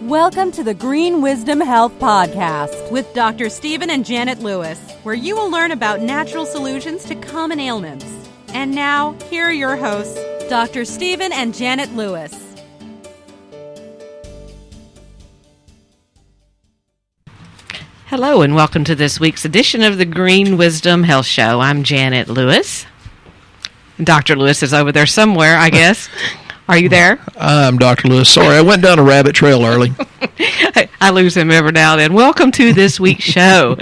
Welcome to the Green Wisdom Health Podcast with Dr. Stephen and Janet Lewis, where you will learn about natural solutions to common ailments. And now, here are your hosts, Dr. Stephen and Janet Lewis. Hello, and welcome to this week's edition of the Green Wisdom Health Show. I'm Janet Lewis. Dr. Lewis is over there somewhere, I guess. Are you there? I'm Dr. Lewis. Sorry, I went down a rabbit trail early. I lose him every now and then. Welcome to this week's show,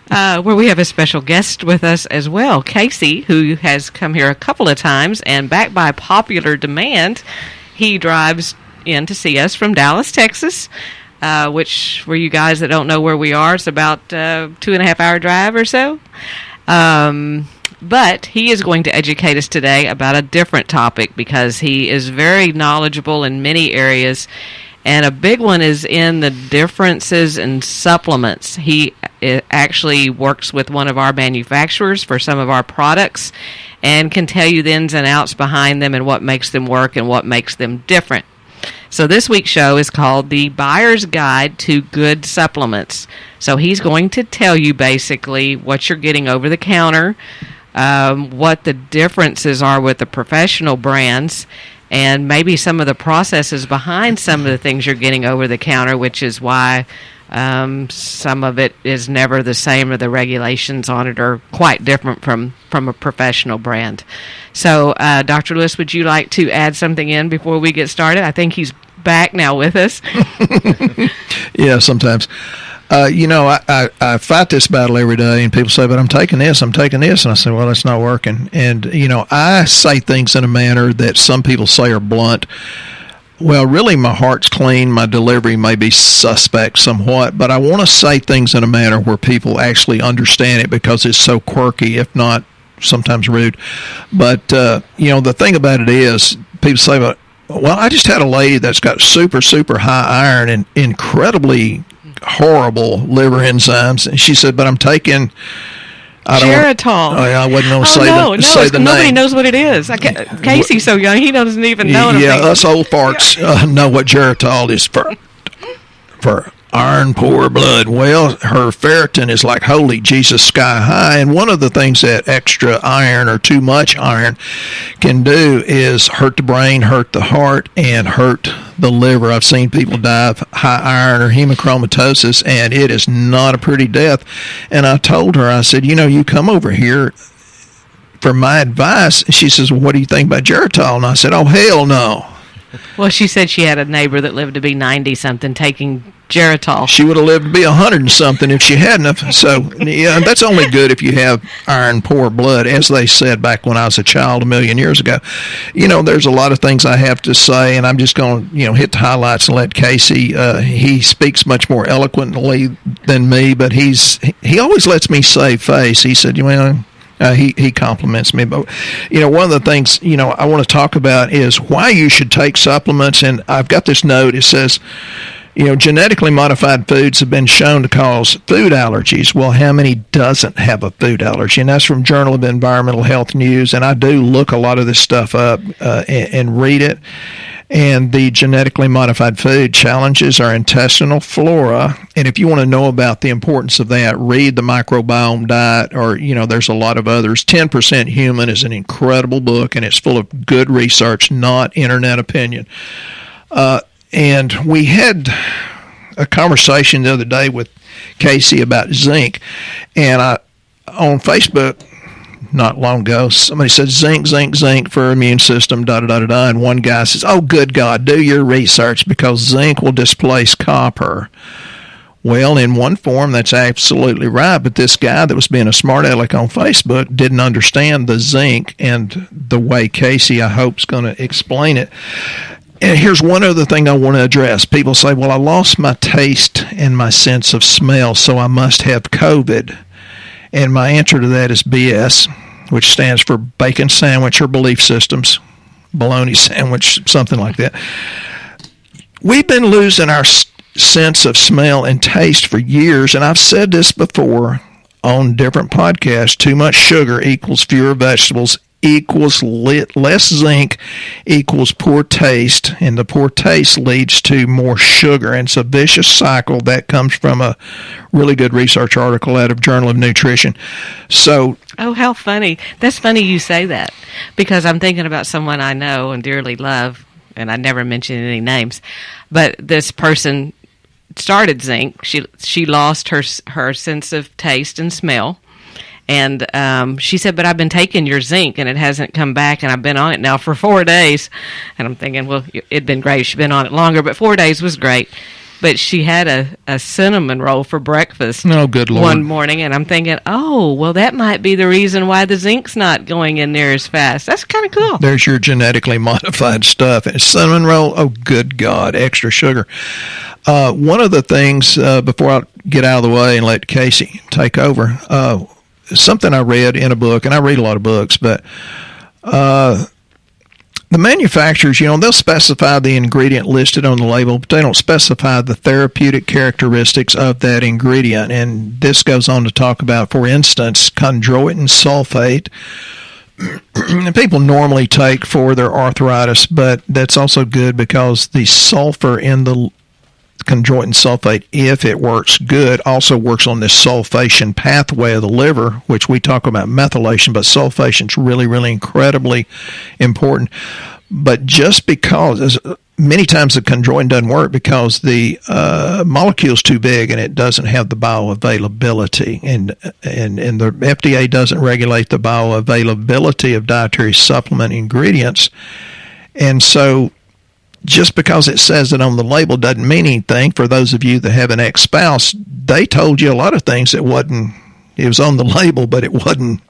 where we have a special guest with us as well, Casey, who has come here a couple of times, and back by popular demand, he drives in to see us from Dallas, Texas, which, for you guys that don't know where we are, it's about 2.5 hour drive or so. But he is going to educate us today about a different topic because he is very knowledgeable in many areas, and a big one is in the differences in supplements. He actually works with one of our manufacturers for some of our products and can tell you the ins and outs behind them and what makes them work and what makes them different. So this week's show is called The Buyer's Guide to Good Supplements. So he's going to tell you basically what you're getting over the counter, what the differences are with the professional brands, and maybe some of the processes behind some of the things you're getting over the counter, which is why some of it is never the same, or the regulations on it are quite different from a professional brand. So, Dr. Lewis, would you like to add something in before we get started? I think he's back now with us. Yeah, sometimes. I fight this battle every day, and people say, but I'm taking this. And I say, well, it's not working. And, I say things in a manner that some people say are blunt. Well, really, my heart's clean. My delivery may be suspect somewhat, but I want to say things in a manner where people actually understand it because it's so quirky, if not sometimes rude. But, the thing about it is, people say, well, I just had a lady that's got super, super high iron and incredibly horrible liver enzymes, and she said, but I'm taking Geritol. I wasn't going to say the name. Nobody knows what it is. Casey's so young, he doesn't even know. Yeah, us old farts know what Geritol is for iron poor blood. Well, her ferritin is like holy Jesus sky high, and one of the things that extra iron or too much iron can do is hurt the brain, hurt the heart, and hurt the liver. I've seen people die of high iron or hemochromatosis, and it is not a pretty death. And I told her, I said, you come over here for my advice. She says, well, what do you think about Geritol? And I said, oh, hell no. Well, she said she had a neighbor that lived to be 90-something taking Geritol. She would have lived to be 100-something if she hadn't. So, yeah, that's only good if you have iron poor blood, as they said back when I was a child a million years ago. There's a lot of things I have to say, and I'm just going to, hit the highlights and let Casey. He speaks much more eloquently than me, but he always lets me save face. He said, he compliments me. But, one of the things, I want to talk about is why you should take supplements. And I've got this note. It says, genetically modified foods have been shown to cause food allergies. Well, how many doesn't have a food allergy? And that's from Journal of Environmental Health News. And I do look a lot of this stuff up and read it. And the genetically modified food challenges our intestinal flora. And if you want to know about the importance of that, read the Microbiome Diet, or, there's a lot of others. 10% Human is an incredible book, and it's full of good research, not internet opinion. And we had a conversation the other day with Casey about zinc. And on Facebook, not long ago, somebody said zinc for immune system, and one guy says, oh, good God, do your research because zinc will displace copper. Well, in one form, that's absolutely right, but this guy that was being a smart aleck on Facebook didn't understand the zinc and the way Casey, I hope, is going to explain it. And here's one other thing I want to address. People say, well, I lost my taste and my sense of smell, so I must have COVID. And my answer to that is BS, which stands for bacon sandwich or belief systems, bologna sandwich, something like that. We've been losing our sense of smell and taste for years, and I've said this before on different podcasts. Too much sugar equals fewer vegetables equals less zinc equals poor taste, and the poor taste leads to more sugar, and it's a vicious cycle. That comes from a really good research article out of Journal of Nutrition. So, oh, how funny. That's funny you say that, because I'm thinking about someone I know and dearly love, and I never mention any names, but this person started zinc. She lost her sense of taste and smell. And she said, but I've been taking your zinc, and it hasn't come back, and I've been on it now for 4 days. And I'm thinking, well, it'd been great if she'd been on it longer, but 4 days was great. But she had a cinnamon roll for breakfast good Lord. One morning, and I'm thinking, oh, well, that might be the reason why the zinc's not going in there as fast. That's kind of cool. There's your genetically modified stuff. And cinnamon roll, oh, good God, extra sugar. One of the things, before I get out of the way and let Casey take over, something I read in a book, and I read a lot of books, but the manufacturers, they'll specify the ingredient listed on the label, but they don't specify the therapeutic characteristics of that ingredient. And this goes on to talk about, for instance, chondroitin sulfate. And people normally take for their arthritis, but that's also good because the sulfur in the chondroitin sulfate, if it works good, also works on this sulfation pathway of the liver, which we talk about methylation, but sulfation is really, really incredibly important. But just because, many times the chondroitin doesn't work because the molecule's too big and it doesn't have the bioavailability, and the FDA doesn't regulate the bioavailability of dietary supplement ingredients, and so just because it says it on the label doesn't mean anything. For those of you that have an ex-spouse, they told you a lot of things that wasn't, it was on the label, but it wasn't.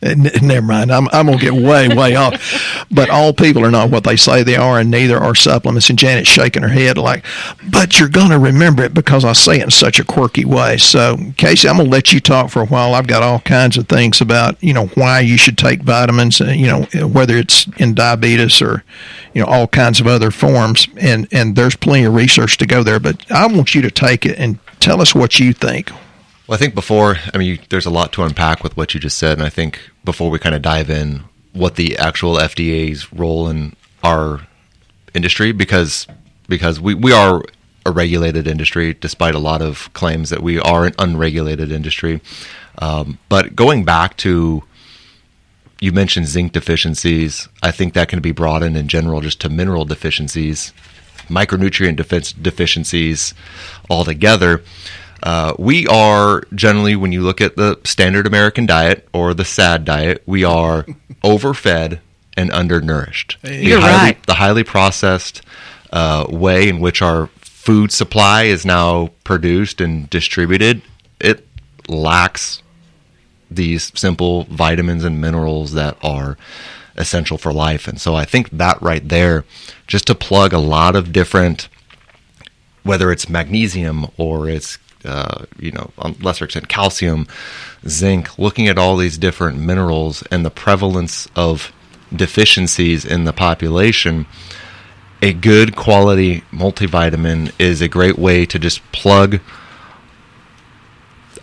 Never mind, I'm going to get way off. But all people are not what they say they are, and neither are supplements. And Janet's shaking her head like, but you're going to remember it because I say it in such a quirky way. So, Casey, I'm going to let you talk for a while. I've got all kinds of things about, why you should take vitamins, whether it's in diabetes or, all kinds of other forms. And there's plenty of research to go there. But I want you to take it and tell us what you think. Well, I think there's a lot to unpack with what you just said, and I think before we kind of dive in, what the actual FDA's role in our industry, because we are a regulated industry, despite a lot of claims that we are an unregulated industry. But going back to, you mentioned zinc deficiencies, I think that can be broadened in general just to mineral deficiencies, micronutrient deficiencies altogether. We are generally, when you look at the standard American diet or the SAD diet, we are overfed and undernourished. You're right. The highly processed way in which our food supply is now produced and distributed, it lacks these simple vitamins and minerals that are essential for life. And so I think that right there, just to plug a lot of different, whether it's magnesium or it's on lesser extent calcium, zinc, looking at all these different minerals and the prevalence of deficiencies in the population, a good quality multivitamin is a great way to just plug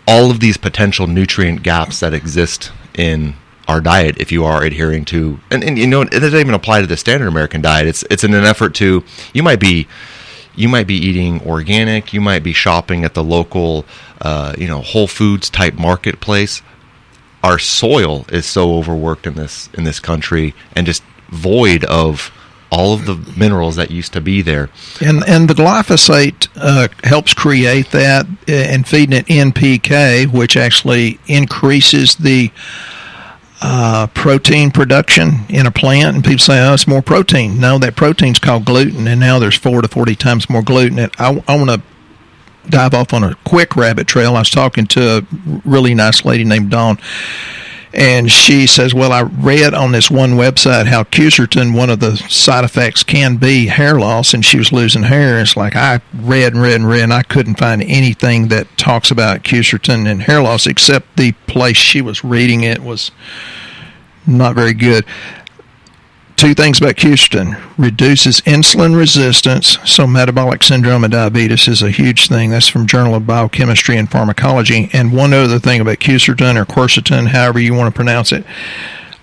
all of these potential nutrient gaps that exist in our diet if you are adhering to, and it doesn't even apply to the standard American diet. It's in an effort to, you might be eating organic, you might be shopping at the local, Whole Foods type marketplace. Our soil is so overworked in this country and just void of all of the minerals that used to be there. And the glyphosate helps create that, and feeding it NPK, which actually increases the protein production in a plant. And people say, oh, it's more protein. No, that protein's called gluten, and now there's 4 to 40 times more gluten. And I want to dive off on a quick rabbit trail. I was talking to a really nice lady named Dawn, and she says, well, I read on this one website how quercetin, one of the side effects can be hair loss, and she was losing hair. It's like I read, and I couldn't find anything that talks about quercetin and hair loss, except the place she was reading it was not very good. 2 things about quercetin: reduces insulin resistance, so metabolic syndrome and diabetes is a huge thing. That's from Journal of Biochemistry and Pharmacology. And one other thing about quercetin, or quercetin, however you want to pronounce it,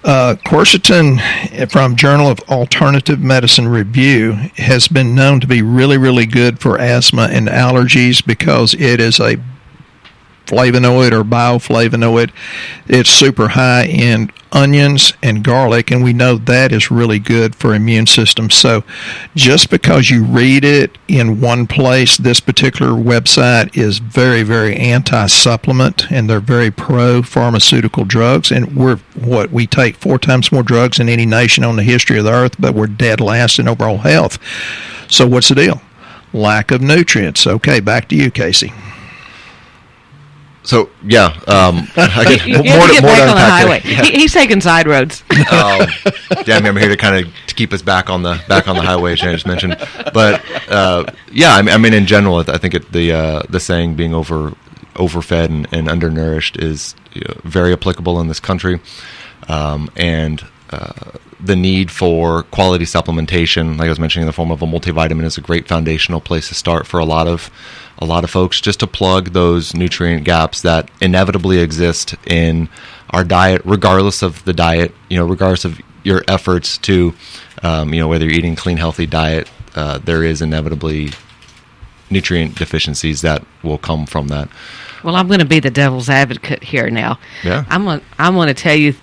Quercetin from Journal of Alternative Medicine Review has been known to be really, really good for asthma and allergies because it is a flavonoid or bioflavonoid. It's super high in onions and garlic, and we know that is really good for immune system. So just because you read it in one place, this particular website is very, very anti-supplement, and they're very pro-pharmaceutical drugs. And we take 4 times more drugs than any nation on the history of the earth, but we're dead last in overall health. So what's the deal? Lack of nutrients. Okay, back to you, Casey. So yeah, I get more to back on the highway. Yeah. He's taking side roads. I'm here to kind of keep us back on the highway, as I just mentioned. But yeah, I mean, in general, I think the saying being overfed and undernourished is very applicable in this country, and the need for quality supplementation, like I was mentioning, in the form of a multivitamin, is a great foundational place to start for a lot of folks, just to plug those nutrient gaps that inevitably exist in our diet, regardless of the diet, regardless of your efforts to, whether you're eating a clean, healthy diet, there is inevitably nutrient deficiencies that will come from that. Well, I'm going to be the devil's advocate here now. Yeah. I'm going to tell you,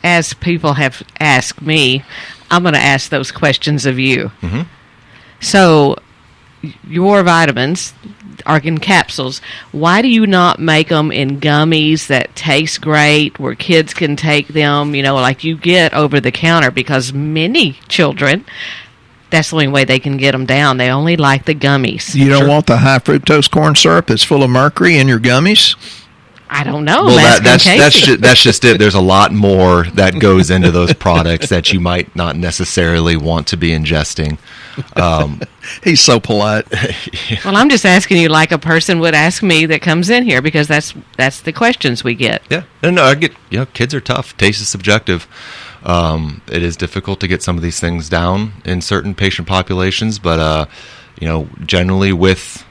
as people have asked me, I'm going to ask those questions of you. Mm-hmm. So, your vitamins are in capsules. Why do you not make them in gummies that taste great, where kids can take them, like you get over the counter? Because many children, that's the only way they can get them down. They only like the gummies. You don't want the high fructose corn syrup that's full of mercury in your gummies? I don't know. Well, that's just it. There's a lot more that goes into those products that you might not necessarily want to be ingesting. He's so polite. Well, I'm just asking you like a person would ask me that comes in here, because that's the questions we get. Yeah, no, I get. Kids are tough. Taste is subjective. It is difficult to get some of these things down in certain patient populations, but generally with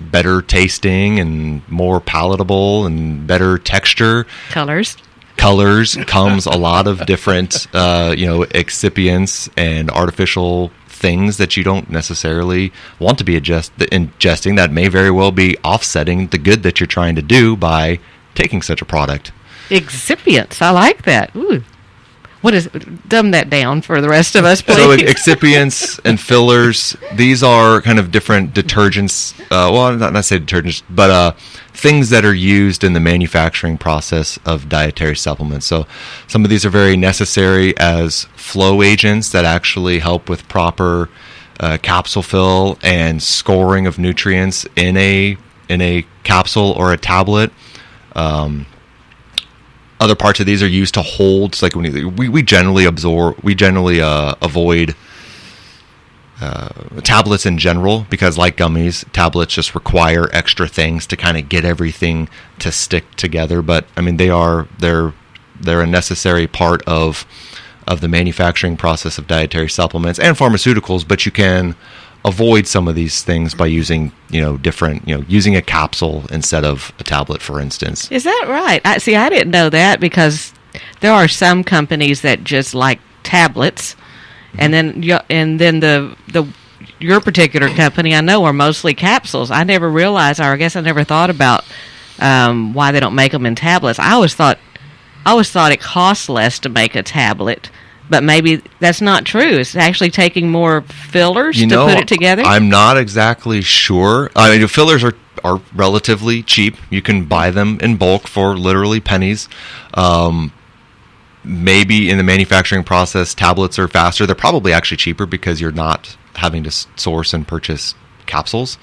better tasting and more palatable and better texture colors comes a lot of different excipients and artificial things that you don't necessarily want to be ingesting, that may very well be offsetting the good that you're trying to do by taking such a product. Excipients, I like that. Ooh. What is? Dumb that down for the rest of us, please. So excipients and fillers, these are kind of different detergents. Well, not say detergents, but things that are used in the manufacturing process of dietary supplements. So some of these are very necessary as flow agents that actually help with proper capsule fill and scoring of nutrients in a capsule or a tablet. Other parts of these are used to hold. So like we generally avoid tablets in general, because like gummies, tablets just require extra things to kind of get everything to stick together. But I mean, they're a necessary part of the manufacturing process of dietary supplements and pharmaceuticals. But you can avoid some of these things by using using a capsule instead of a tablet, for instance. Is that right? I didn't know that, because there are some companies that just like tablets, and then your particular company, I know, are mostly capsules. I never realized, or I guess I never thought about why they don't make them in tablets. I always thought it costs less to make a tablet. But maybe that's not true. It's actually taking more fillers to put it together? I'm not exactly sure. I mean, fillers are relatively cheap. You can buy them in bulk for literally pennies. Maybe in the manufacturing process, tablets are faster. They're probably actually cheaper because you're not having to source and purchase capsules.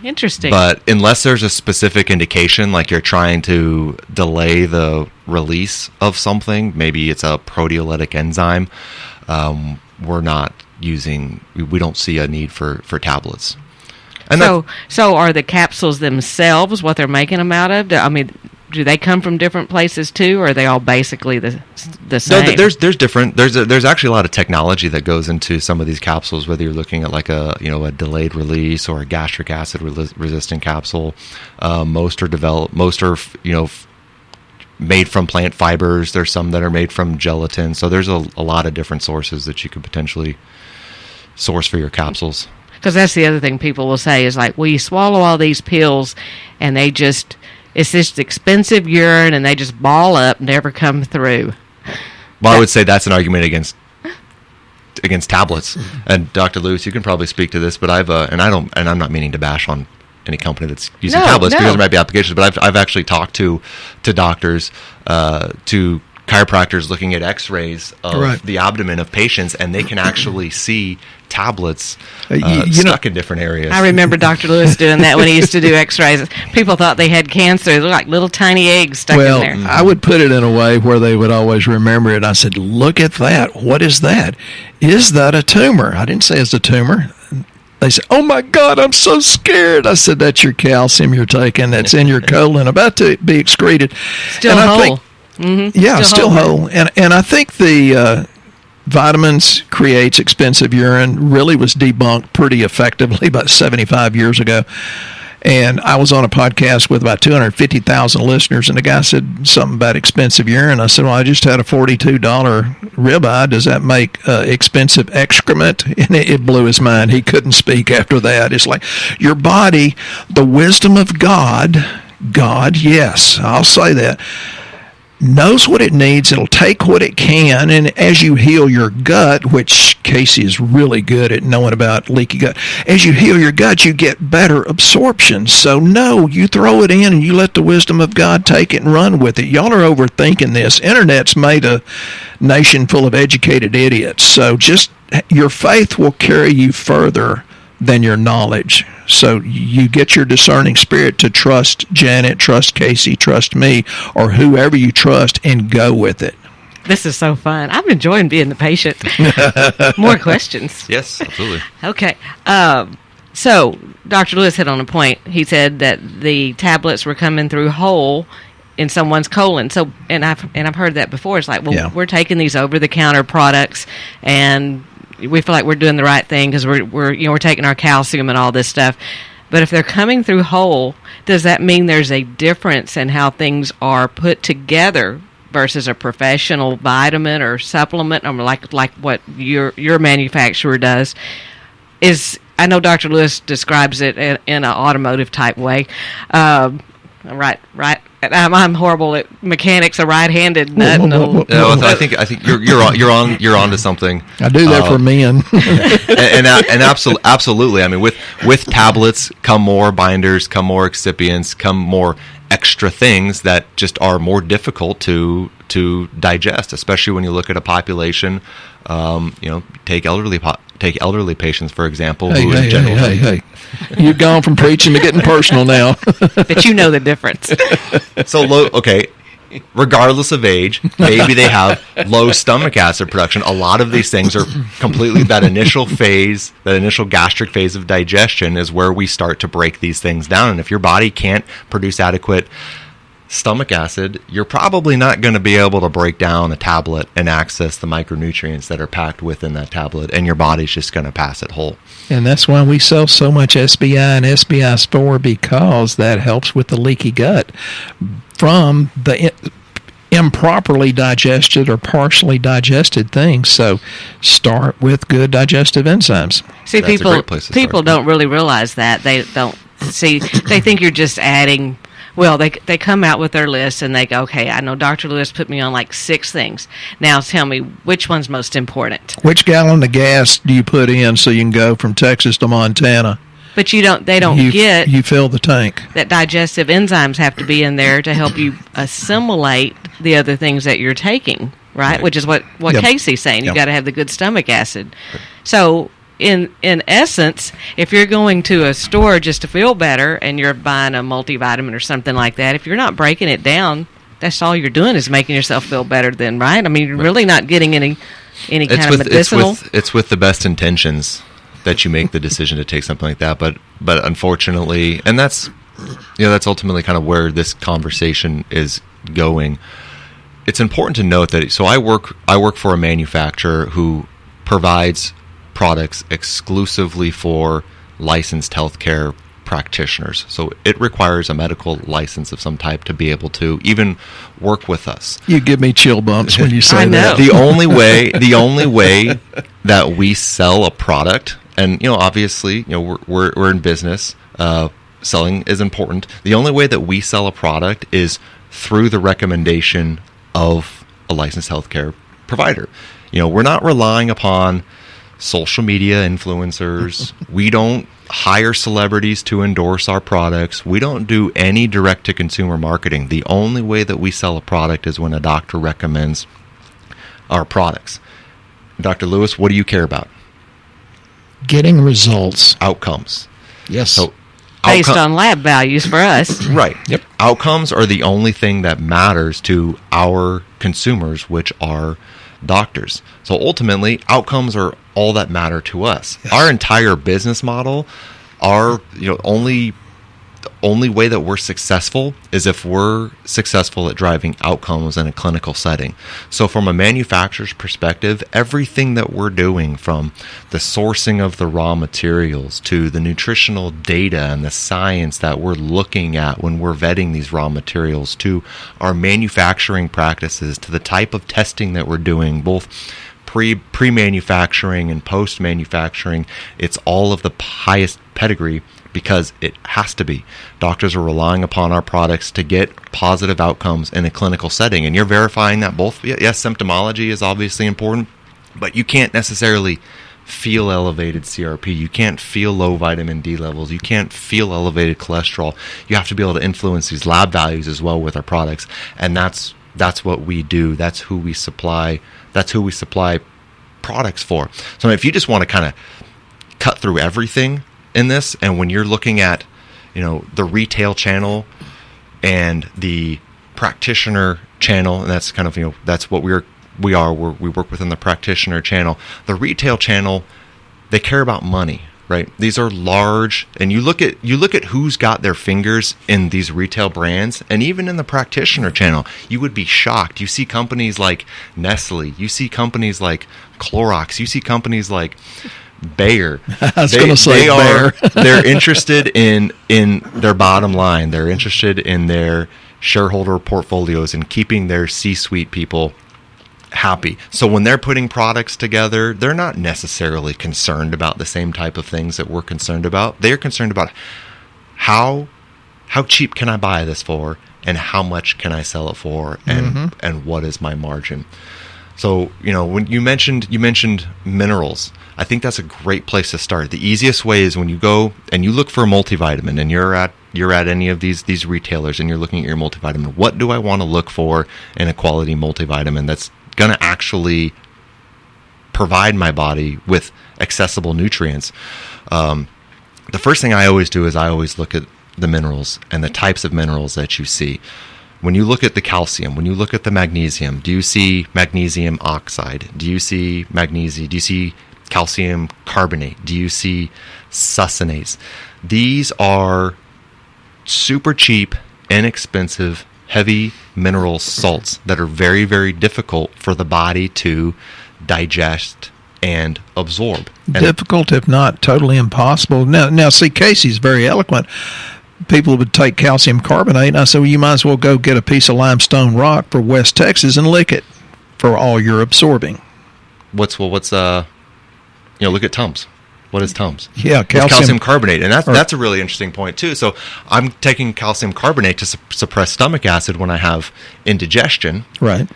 Interesting. But unless there's a specific indication, like you're trying to delay the release of something, maybe it's a proteolytic enzyme, we don't see a need for tablets. And so are the capsules themselves what they're making them out of? I mean, do they come from different places too, or are they all basically the same? No, there's different. There's actually a lot of technology that goes into some of these capsules. Whether you're looking at like a delayed release or a gastric acid resistant capsule, most are made from plant fibers. There's some that are made from gelatin. So there's a lot of different sources that you could potentially source for your capsules. Because that's the other thing people will say is like, well, you swallow all these pills and it's this expensive urine and they just ball up, never come through. Well, I would say that's an argument against tablets. And Dr. Lewis, you can probably speak to this, but I'm not meaning to bash on any company that's using tablets because there might be applications, but I've actually talked to doctors, to chiropractors looking at x-rays of the abdomen of patients, and they can actually see tablets stuck in different areas. I remember Dr. Lewis doing that when he used to do x-rays. People thought they had cancer. They looked like little tiny eggs stuck in there. Well, I would put it in a way where they would always remember it. I said, look at that. What is that? Is that a tumor? I didn't say it's a tumor. They said, oh, my God, I'm so scared. I said, that's your calcium you're taking. That's in your colon, about to be excreted. Still whole. Yeah, still whole. And I think the vitamins creates expensive urine really was debunked pretty effectively about 75 years ago. And I was on a podcast with about 250,000 listeners, and the guy said something about expensive urine. I said, well, I just had a $42 ribeye. Does that make expensive excrement? And it blew his mind. He couldn't speak after that. It's like your body, the wisdom of God, yes, I'll say that, knows what it needs. It'll take what it can, and as you heal your gut, which Casey is really good at knowing about leaky gut, as you heal your gut, you get better absorption. So no, you throw it in and you let the wisdom of God take it and run with it. Y'all are overthinking this. Internet's made a nation full of educated idiots. So just your faith will carry you further than your knowledge. So you get your discerning spirit to trust Janet, trust Casey, trust me, or whoever you trust, and go with it. This is so fun. I'm enjoying being the patient. More questions? Yes, absolutely. Okay. So Dr. Lewis hit on a point. He said that the tablets were coming through whole in someone's colon. So, and I've heard that before. It's like, well, we're taking these over-the-counter products, and we feel like we're doing the right thing because we're taking our calcium and all this stuff. But if they're coming through whole, does that mean there's a difference in how things are put together versus a professional vitamin or supplement, or like what your manufacturer does? I know Dr. Lewis describes it in an automotive type way. Right. I'm horrible at mechanics. A right-handed nut. I think you're on to something. I do that for men. and absolutely. I mean, with tablets come more binders, come more excipients, come more extra things that just are more difficult to digest, especially when you look at a population. Take elderly patients, for example. Hey. You've gone from preaching to getting personal now. But you know the difference. So, regardless of age, maybe they have low stomach acid production. A lot of these things are completely that initial gastric phase of digestion is where we start to break these things down. And if your body can't produce adequate stomach acid, you're probably not going to be able to break down a tablet and access the micronutrients that are packed within that tablet, and your body's just going to pass it whole. And that's why we sell so much SBI and SBI Spore, because that helps with the leaky gut from the improperly digested or partially digested things. So start with good digestive enzymes. See, people don't really realize that. They don't see. They think you're just adding. Well, they come out with their list and they go, okay, I know Dr. Lewis put me on like 6 things. Now tell me which one's most important. Which gallon of gas do you put in so you can go from Texas to Montana? But you fill the tank. That digestive enzymes have to be in there to help you assimilate the other things that you're taking, right? Which is what Casey's saying. You've got to have the good stomach acid. So in essence, if you're going to a store just to feel better and you're buying a multivitamin or something like that, if you're not breaking it down, that's all you're doing is making yourself feel better then, right? I mean, you're really not getting any kind of medicinal. It's with the best intentions that you make the decision to take something like that, but unfortunately, and that's ultimately kind of where this conversation is going. It's important to note that I work for a manufacturer who provides products exclusively for licensed healthcare practitioners. So it requires a medical license of some type to be able to even work with us. You give me chill bumps when you say that. The only way that we sell a product, and obviously, we're in business. Selling is important. The only way that we sell a product is through the recommendation of a licensed healthcare provider. We're not relying upon social media influencers. We don't hire celebrities to endorse our products. We don't do any direct-to-consumer marketing. The only way that we sell a product is when a doctor recommends our products. Dr. Lewis, what do you care about? Getting results. Outcomes. Yes. So Based on lab values for us. Right. Yep. Outcomes are the only thing that matters to our consumers, which are doctors. So ultimately, outcomes are all that matter to us. Yes. Our entire business model, only way that we're successful is if we're successful at driving outcomes in a clinical setting. So from a manufacturer's perspective, everything that we're doing, from the sourcing of the raw materials to the nutritional data and the science that we're looking at when we're vetting these raw materials, to our manufacturing practices, to the type of testing that we're doing, both pre-manufacturing and post-manufacturing, it's all of the highest pedigree, because it has to be. Doctors are relying upon our products to get positive outcomes in a clinical setting, and you're verifying that both. Yes, symptomology is obviously important, but you can't necessarily feel elevated CRP. You can't feel low vitamin D levels. You can't feel elevated cholesterol. You have to be able to influence these lab values as well with our products, and that's what we do. That's who we supply. That's who we supply products for. So if you just want to kind of cut through everything in this, and when you're looking at the retail channel and the practitioner channel, and that's kind of that's what we work within the practitioner channel. The retail channel, they care about money, right? These are large, and you look at who's got their fingers in these retail brands, and even in the practitioner channel, you would be shocked. You see companies like Nestle, you see companies like Clorox, you see companies like Bayer. I was going to say Bayer. They're interested in their bottom line. They're interested in their shareholder portfolios and keeping their C-suite people happy. So when they're putting products together, they're not necessarily concerned about the same type of things that we're concerned about. They're concerned about how cheap can I buy this for, and how much can I sell it for, and what is my margin. So, when you mentioned minerals, I think that's a great place to start. The easiest way is when you go and you look for a multivitamin, and you're at any of these retailers, and you're looking at your multivitamin. What do I want to look for in a quality multivitamin that's going to actually provide my body with accessible nutrients? The first thing I always do is I always look at the minerals and the types of minerals that you see. When you look at the calcium, when you look at the magnesium, do you see magnesium oxide? Do you see magnesium? Do you see calcium carbonate? Do you see succinates? These are super cheap, inexpensive, heavy mineral salts that are very, very difficult for the body to digest and absorb. Difficult, if not totally impossible. Now, see, Casey's very eloquent. People would take calcium carbonate, and I said, well, you might as well go get a piece of limestone rock for West Texas and lick it for all you're absorbing. Look at Tums. What is Tums? Yeah, calcium carbonate, and that's a really interesting point too. So I'm taking calcium carbonate to suppress stomach acid when I have indigestion. Right.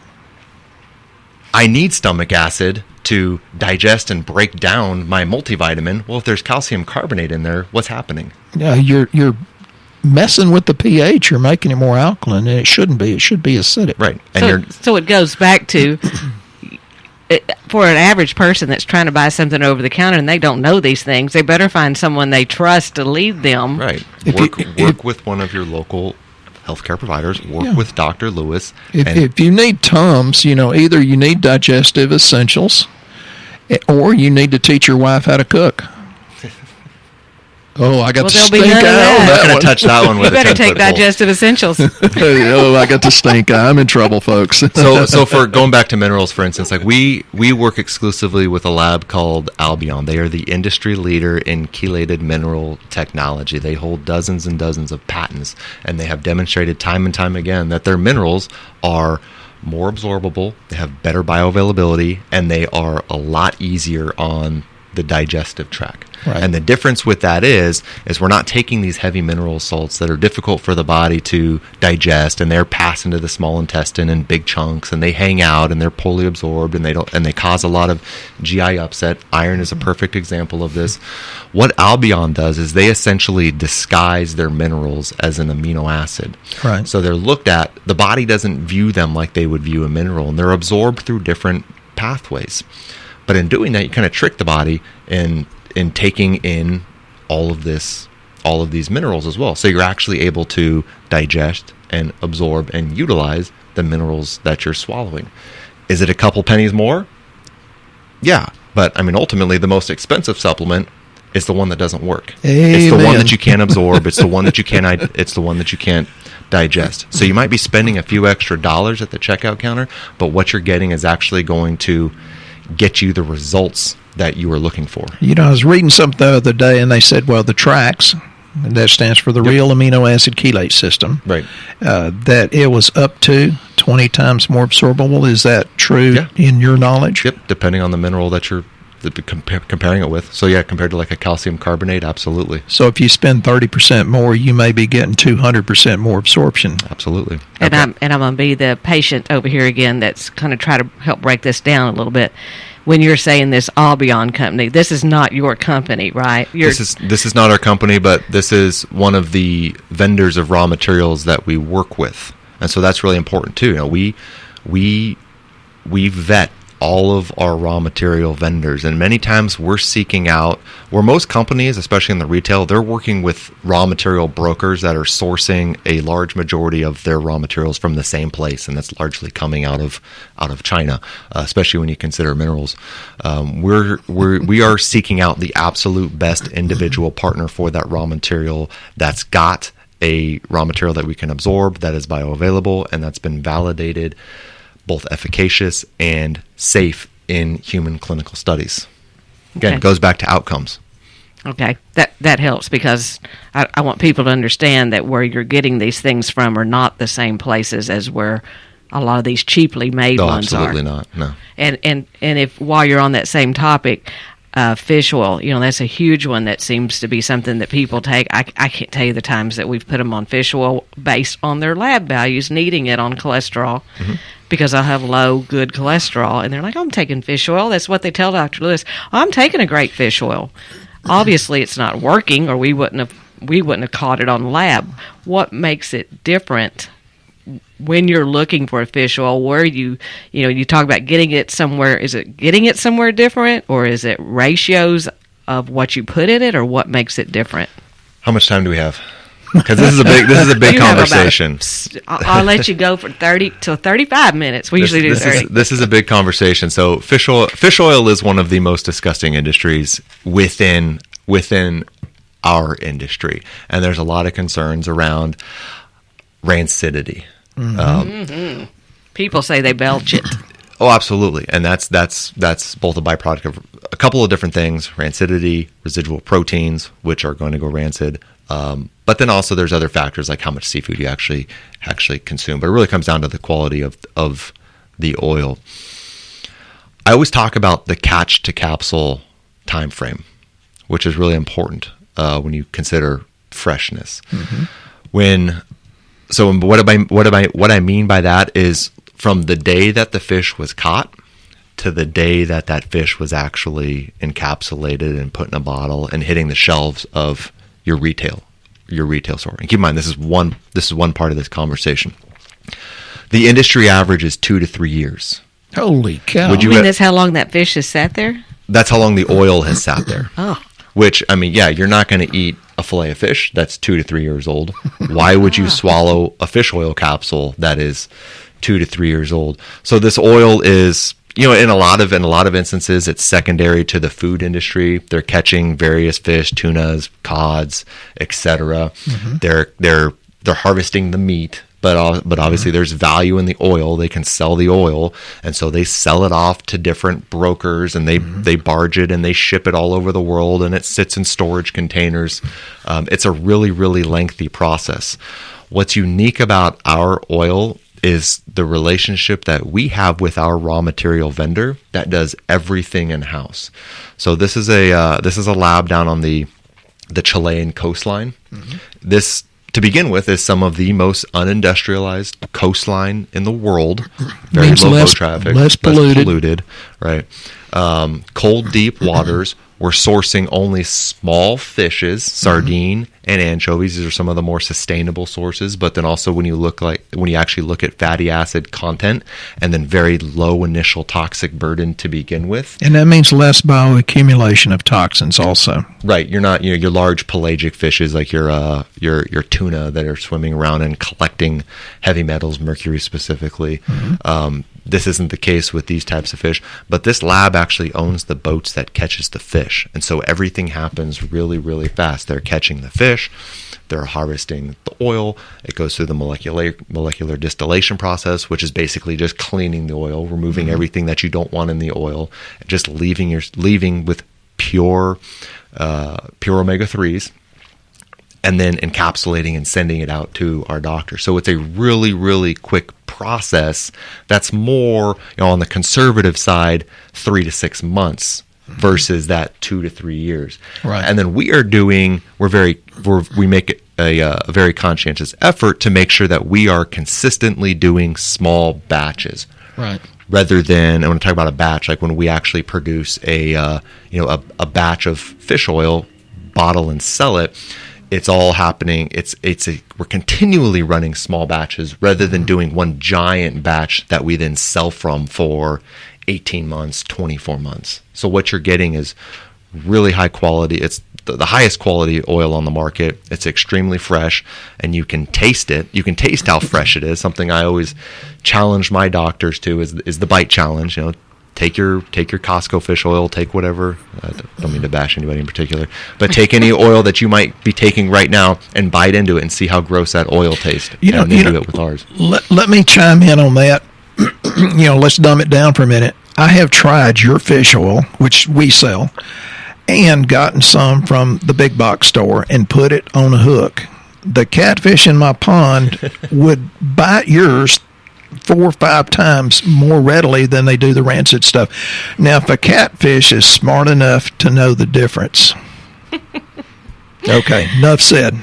I need stomach acid to digest and break down my multivitamin. Well, if there's calcium carbonate in there, what's happening? Yeah, you're messing with the pH. You're making it more alkaline, and it shouldn't be. It should be acidic. Right. And so it goes back to for an average person that's trying to buy something over the counter and they don't know these things, they better find someone they trust to lead them. Right. Work with one of your local healthcare providers. Work with Dr. Lewis. If you need Tums, either you need digestive essentials, or you need to teach your wife how to cook. Oh, I got the there'll be stink none of eye that. on I'm not that going one. to touch that one You with a better 10-foot take pole. digestive essentials. Oh, I got the stink eye. I'm in trouble, folks. So for going back to minerals, for instance, like we work exclusively with a lab called Albion. They are the industry leader in chelated mineral technology. They hold dozens and dozens of patents, and they have demonstrated time and time again that their minerals are more absorbable, they have better bioavailability, and they are a lot easier on the digestive tract. Right. And the difference with that is we're not taking these heavy mineral salts that are difficult for the body to digest, and they're passed into the small intestine in big chunks, and they hang out, and they're poorly absorbed, and they cause a lot of GI upset. Iron is a perfect example of this. What Albion does is they essentially disguise their minerals as an amino acid. Right. So they're looked at, the body doesn't view them like they would view a mineral, and they're absorbed through different pathways. But in doing that, you kind of trick the body in taking in all of these minerals as well. So you're actually able to digest and absorb and utilize the minerals that you're swallowing. Is it a couple pennies more? Yeah, but I mean, ultimately, the most expensive supplement is the one that doesn't work. It's the one Amen. that you can't absorb. It's the one that you can't. It's the one that you can't digest. So you might be spending a few extra dollars at the checkout counter, but what you're getting is actually going to get you the results that you were looking for. You know, I was reading something the other day, and they said, well, the TRACS, and that stands for the real amino acid chelate system, Right. that it was up to 20 times more absorbable. Is that true Yeah. in your knowledge? Yep, depending on the mineral that you're comparing it with. So yeah, compared to like a calcium carbonate, absolutely. So if you spend 30% more, you may be getting 200% more absorption. Absolutely. And Okay. I'm going to be the patient over here again that's kind of try to help break this down a little bit. When you're saying this Albion company, this is not your company, right? This is not our company, but this is one of the vendors of raw materials that we work with, and so that's really important too. You know, we vet all of our raw material vendors, and many times we're seeking out, where most companies, especially in the retail, they're working with raw material brokers that are sourcing a large majority of their raw materials from the same place, and that's largely coming out of China, especially when you consider minerals. We are seeking out the absolute best individual partner for that raw material that's got a raw material that we can absorb, that is bioavailable, and that's been validated both efficacious and safe in human clinical studies. Again, Okay. it goes back to outcomes. Okay, that helps because I want people to understand that where you're getting these things from are not the same places as where a lot of these cheaply made No, ones absolutely are. not. No. And if while you're on that same topic, fish oil, that's a huge one that seems to be something that people take. I can't tell you the times that we've put them on fish oil based on their lab values, needing it on cholesterol. Mm-hmm. Because I have low, good cholesterol, and they're like, I'm taking fish oil. That's what they tell Dr. Lewis. I'm taking a great fish oil. Obviously, it's not working, or we wouldn't have caught it on the lab. What makes it different when you're looking for a fish oil? Where you talk about getting it somewhere. Is it getting it somewhere different, or is it ratios of what you put in it, or what makes it different? How much time do we have? Because this is a big You have about- conversation. I'll let you go for 30 to 35 minutes. We usually do 30. This is a big conversation. So fish oil is one of the most disgusting industries within our industry, and there's a lot of concerns around rancidity. People say they belch it. Oh, absolutely, and that's both a byproduct of a couple of different things: rancidity, residual proteins, which are going to go rancid. But then also there's other factors like how much seafood you actually consume. But it really comes down to the quality of the oil. I always talk about the catch to capsule time frame, which is really important when you consider freshness. Mm-hmm. What I mean by that is from the day that the fish was caught to the day that fish was actually encapsulated and put in a bottle and hitting the shelves of your retail store. And keep in mind, this is one part of this conversation. The industry average is 2 to 3 years. Holy cow. Would You mean that's how long that fish has sat there? That's how long the oil has sat there. Oh. Which, I mean, yeah, you're not going to eat a fillet of fish that's 2 to 3 years old. Why would you swallow a fish oil capsule that is 2 to 3 years old? So this oil is, in a lot of instances, it's secondary to the food industry. They're catching various fish, tunas, cods, etc. They're harvesting the meat, but obviously there's value in the oil. They can sell the oil, and so they sell it off to different brokers, and they barge it and they ship it all over the world, and it sits in storage containers. It's a really, really lengthy process. What's unique about our oil is the relationship that we have with our raw material vendor that does everything in house. So this is a lab down on the Chilean coastline. This, to begin with, is some of the most unindustrialized coastline in the world. Very Means low flow less, traffic, less polluted, right? Cold, deep waters. We're sourcing only small fishes, sardine and anchovies. These are some of the more sustainable sources. But then also when you actually look at fatty acid content, and then very low initial toxic burden to begin with. And that means less bioaccumulation of toxins also. Right. You're not, your large pelagic fishes like your tuna that are swimming around and collecting heavy metals, mercury specifically. This isn't the case with these types of fish, but this lab actually owns the boats that catches the fish. And so everything happens really, really fast. They're catching the fish, they're harvesting the oil, it goes through the molecular distillation process, which is basically just cleaning the oil, removing everything that you don't want in the oil, just leaving with pure omega-3s, and then encapsulating and sending it out to our doctor. So it's a really, really quick process that's more, on the conservative side, 3 to 6 months versus that 2 to 3 years. Right. And then we make a very conscientious effort to make sure that we are consistently doing small batches. Right. Rather than, I want to talk about a batch, like when we actually produce a batch of fish oil, bottle and sell it. It's all happening. We're continually running small batches rather than doing one giant batch that we then sell from for 18 months, 24 months. So what you're getting is really high quality. It's the highest quality oil on the market. It's extremely fresh, and you can taste it. You can taste how fresh it is. Something I always challenge my doctors to is the bite challenge. Take your Costco fish oil, take whatever, I don't mean to bash anybody in particular, but take any oil that you might be taking right now and bite into it and see how gross that oil tastes. And then do it with ours. Let me chime in on that. Let's dumb it down for a minute. I have tried your fish oil, which we sell, and gotten some from the big box store and put it on a hook. The catfish in my pond would bite yours 4 or 5 times more readily than they do the rancid stuff. Now, if a catfish is smart enough to know the difference. Okay, enough said.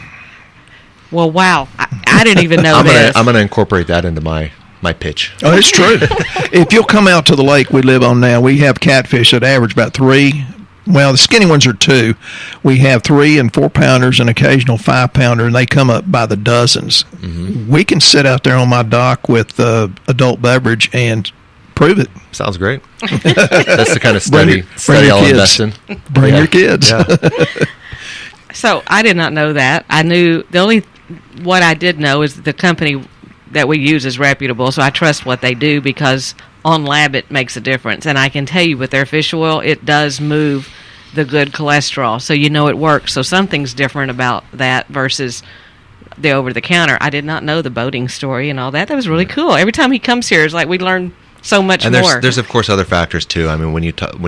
Well, wow. I didn't even know this. I'm going to incorporate that into my pitch. Oh, it's true. If you'll come out to the lake we live on now, we have catfish that average about 3. Well, the skinny ones are 2. We have 3 and 4 pounders and occasional 5 pounder, and they come up by the dozens. We can sit out there on my dock with adult beverage and prove it. Sounds great. That's the kind of study I'll invest in. Bring your kids. Yeah. So I did not know that. I knew what I did know is the company that we use is reputable, so I trust what they do because on lab it makes a difference. And I can tell you with their fish oil, it does move the good cholesterol, so it works. So something's different about that versus the over-the-counter. I did not know the boating story and all that. That was really cool. Every time he comes here, it's like we learn so much and more. There's of course other factors too. I mean, when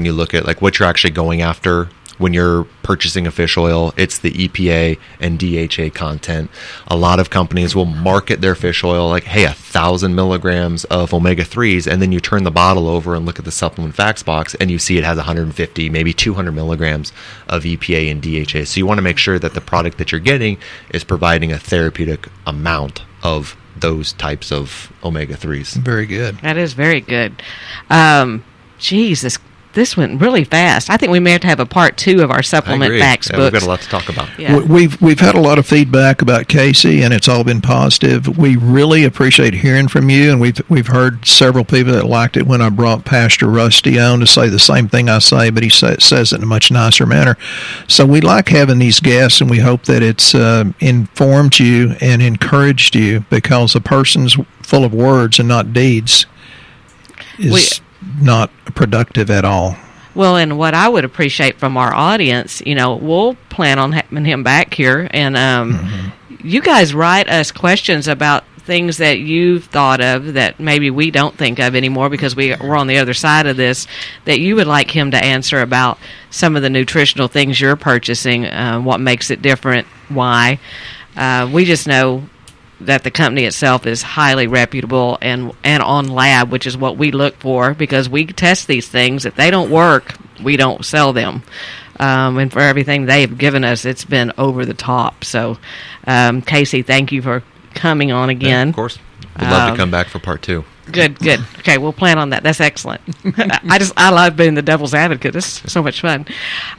you look at like what you're actually going after when you're purchasing a fish oil, it's the EPA and DHA content. A lot of companies will market their fish oil like, hey, 1,000 milligrams of omega-3s, and then you turn the bottle over and look at the supplement facts box, and you see it has 150, maybe 200 milligrams of EPA and DHA. So you want to make sure that the product that you're getting is providing a therapeutic amount of those types of omega-3s. Very good. That is very good. This went really fast. I think we may have to have a part 2 of our supplement facts books. We've got a lot to talk about. Yeah. We've had a lot of feedback about Casey, and it's all been positive. We really appreciate hearing from you, and we've heard several people that liked it when I brought Pastor Rusty on to say the same thing I say, but he says it in a much nicer manner. So we like having these guests, and we hope that it's informed you and encouraged you, because a person's full of words and not deeds is not productive at all. Well, and what I would appreciate from our audience, we'll plan on having him back here, and you guys write us questions about things that you've thought of that maybe we don't think of anymore because we're on the other side of this, that you would like him to answer about some of the nutritional things you're purchasing, what makes it different, why. We just know that the company itself is highly reputable and on lab, which is what we look for because we test these things. If they don't work, we don't sell them. And for everything they've given us, it's been over the top. So, Casey, thank you for coming on again. Yeah, of course. We'd love to come back for part 2. Good. Okay, we'll plan on that. That's excellent. I love being the devil's advocate. It's so much fun.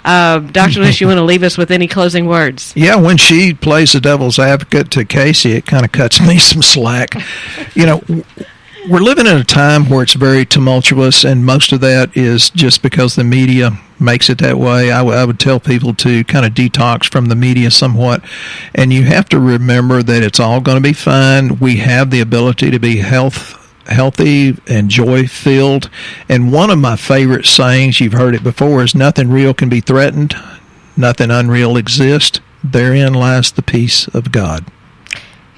Dr. Lewis, you want to leave us with any closing words? Yeah, when she plays the devil's advocate to Casey, it kind of cuts me some slack. We're living in a time where it's very tumultuous, and most of that is just because the media makes it that way. I would tell people to kind of detox from the media somewhat, and you have to remember that it's all going to be fine. We have the ability to be healthy and joy-filled, and one of my favorite sayings, you've heard it before, is nothing real can be threatened, nothing unreal exists. Therein lies the peace of God.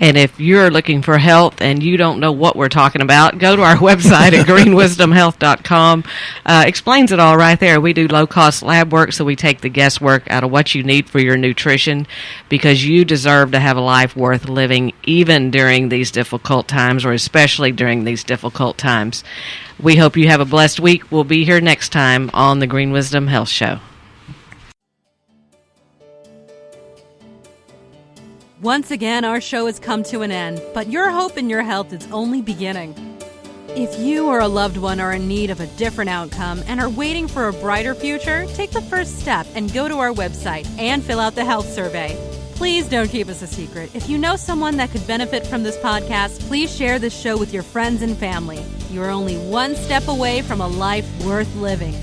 And if you're looking for health and you don't know what we're talking about, go to our website at greenwisdomhealth.com. Explains it all right there. We do low-cost lab work, so we take the guesswork out of what you need for your nutrition because you deserve to have a life worth living even during these difficult times or especially during these difficult times. We hope you have a blessed week. We'll be here next time on the Green Wisdom Health Show. Once again, our show has come to an end, but your hope in your health is only beginning. If you or a loved one are in need of a different outcome and are waiting for a brighter future, take the first step and go to our website and fill out the health survey. Please don't keep us a secret. If you know someone that could benefit from this podcast, please share this show with your friends and family. You are only one step away from a life worth living.